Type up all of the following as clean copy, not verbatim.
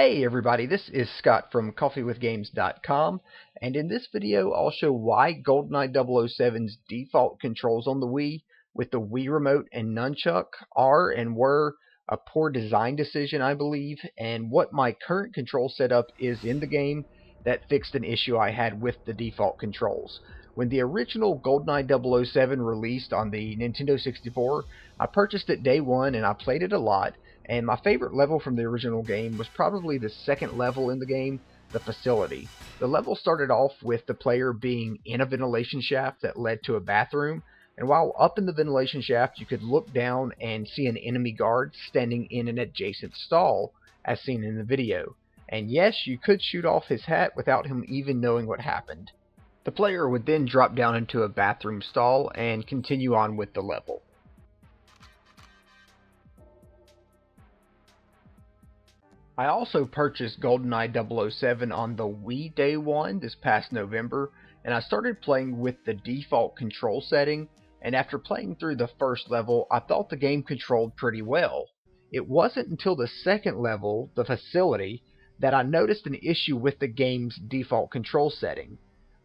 Hey everybody, this is Scott from CoffeeWithGames.com, and in this video I'll show why GoldenEye 007's default controls on the Wii with the Wii Remote and Nunchuck are and were a poor design decision, I believe, and what my current control setup is in the game that fixed an issue I had with the default controls. When the original GoldenEye 007 released on the Nintendo 64, I purchased it day one and I played it a lot. And my favorite level from the original game was probably the second level in the game, the facility. The level started off with the player being in a ventilation shaft that led to a bathroom, and while up in the ventilation shaft you could look down and see an enemy guard standing in an adjacent stall, as seen in the video. And yes, you could shoot off his hat without him even knowing what happened. The player would then drop down into a bathroom stall and continue on with the level. I also purchased GoldenEye 007 on the Wii Day 1 this past November, and I started playing with the default control setting, and after playing through the first level, I thought the game controlled pretty well. It wasn't until the second level, the facility, that I noticed an issue with the game's default control setting.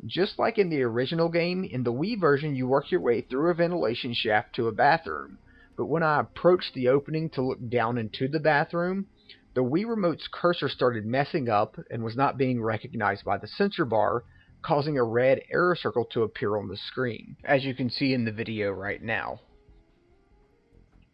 Just like in the original game, in the Wii version you work your way through a ventilation shaft to a bathroom, but when I approached the opening to look down into the bathroom, the Wii Remote's cursor started messing up and was not being recognized by the sensor bar, causing a red error circle to appear on the screen, as you can see in the video right now.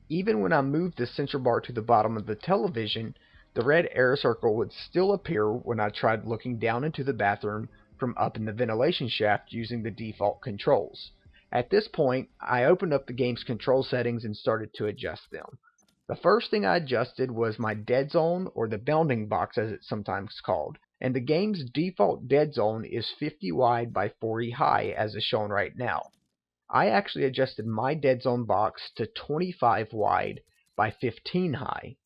Even when I moved the sensor bar to the bottom of the television, the red error circle would still appear when I tried looking down into the bathroom from up in the ventilation shaft using the default controls. At this point, I opened up the game's control settings and started to adjust them. The first thing I adjusted was my dead zone, or the bounding box as it's sometimes called, and the game's default dead zone is 50 wide by 40 high as is shown right now. I actually adjusted my dead zone box to 25 wide by 15 high.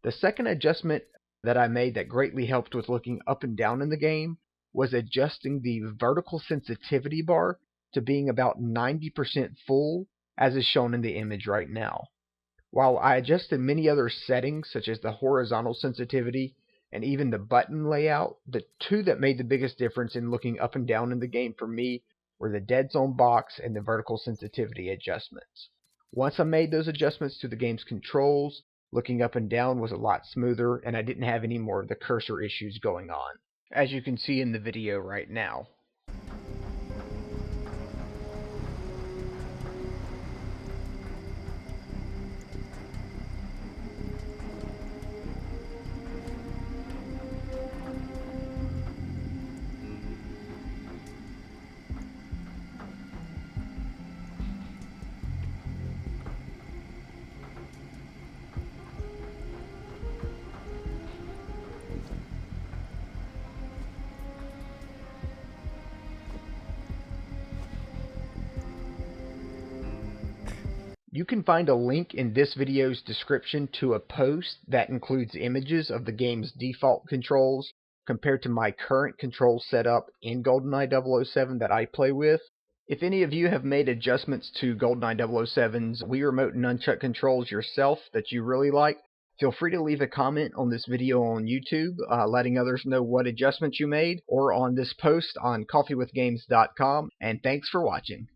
The second adjustment that I made that greatly helped with looking up and down in the game was adjusting the vertical sensitivity bar to being about 90% full as is shown in the image right now. While I adjusted many other settings such as the horizontal sensitivity and even the button layout, the two that made the biggest difference in looking up and down in the game for me were the dead zone box and the vertical sensitivity adjustments. Once I made those adjustments to the game's controls, looking up and down was a lot smoother and I didn't have any more of the cursor issues going on, as you can see in the video right now. You can find a link in this video's description to a post that includes images of the game's default controls compared to my current control setup in GoldenEye 007 that I play with. If any of you have made adjustments to GoldenEye 007's Wii Remote and Nunchuck controls yourself that you really like, feel free to leave a comment on this video on YouTube, letting others know what adjustments you made, or on this post on CoffeeWithGames.com, and thanks for watching.